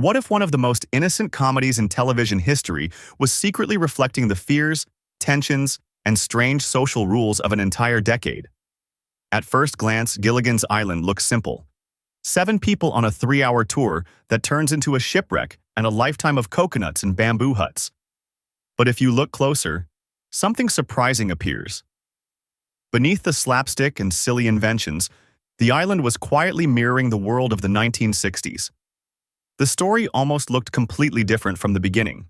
What if one of the most innocent comedies in television history was secretly reflecting the fears, tensions, and strange social rules of an entire decade? At first glance, Gilligan's Island looks simple. 7 people on a 3-hour tour that turns into a shipwreck and a lifetime of coconuts and bamboo huts. But if you look closer, something surprising appears. Beneath the slapstick and silly inventions, the island was quietly mirroring the world of the 1960s. The story almost looked completely different from the beginning.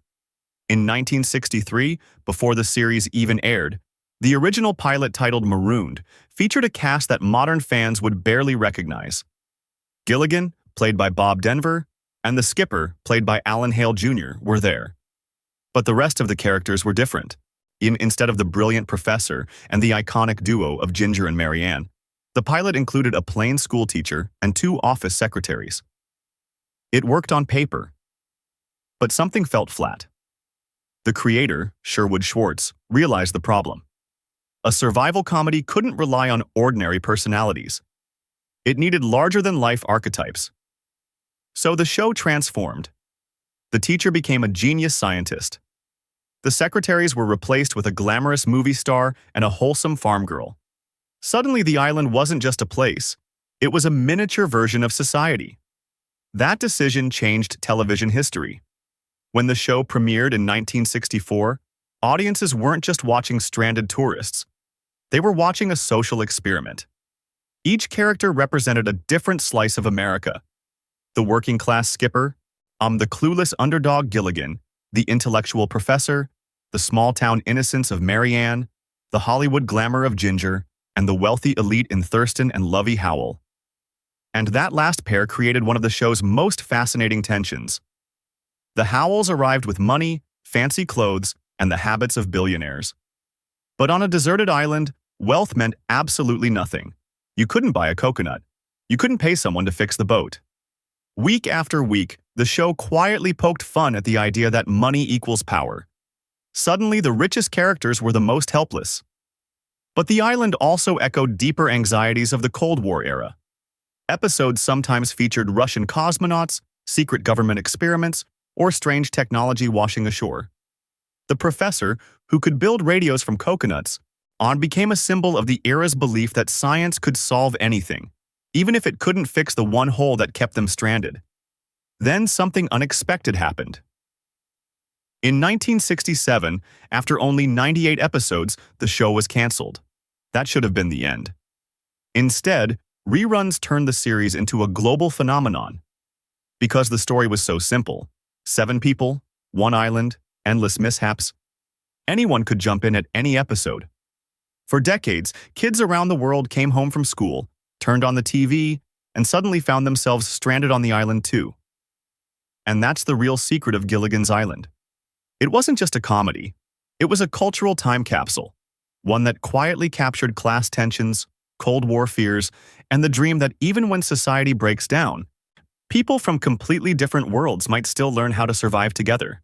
In 1963, before the series even aired, the original pilot titled Marooned featured a cast that modern fans would barely recognize. Gilligan, played by Bob Denver, and the skipper, played by Alan Hale Jr., were there. But the rest of the characters were different. Instead of the brilliant professor and the iconic duo of Ginger and Mary Ann, the pilot included a plain schoolteacher and 2 office secretaries. It worked on paper, but something felt flat. The creator, Sherwood Schwartz, realized the problem. A survival comedy couldn't rely on ordinary personalities. It needed larger-than-life archetypes. So the show transformed. The teacher became a genius scientist. The secretaries were replaced with a glamorous movie star and a wholesome farm girl. Suddenly, the island wasn't just a place. It was a miniature version of society. That decision changed television history. When the show premiered in 1964, audiences weren't just watching stranded tourists. They were watching a social experiment. Each character represented a different slice of America. The working-class skipper, the clueless underdog Gilligan, the intellectual professor, the small-town innocence of Mary Ann, the Hollywood glamour of Ginger, and the wealthy elite in Thurston and Lovey Howell. And that last pair created one of the show's most fascinating tensions. The Howells arrived with money, fancy clothes, and the habits of billionaires. But on a deserted island, wealth meant absolutely nothing. You couldn't buy a coconut. You couldn't pay someone to fix the boat. Week after week, the show quietly poked fun at the idea that money equals power. Suddenly, the richest characters were the most helpless. But the island also echoed deeper anxieties of the Cold War era. Episodes sometimes featured Russian cosmonauts, secret government experiments, or strange technology washing ashore. The professor, who could build radios from coconuts, became a symbol of the era's belief that science could solve anything, even if it couldn't fix the one hole that kept them stranded. Then something unexpected happened. In 1967, after only 98 episodes, the show was canceled. That should have been the end. Instead, reruns turned the series into a global phenomenon. Because the story was so simple, 7 people, 1 island, endless mishaps, anyone could jump in at any episode. For decades, kids around the world came home from school, turned on the TV, and suddenly found themselves stranded on the island too. And that's the real secret of Gilligan's Island. It wasn't just a comedy. It was a cultural time capsule, one that quietly captured class tensions, Cold War fears, and the dream that even when society breaks down, people from completely different worlds might still learn how to survive together.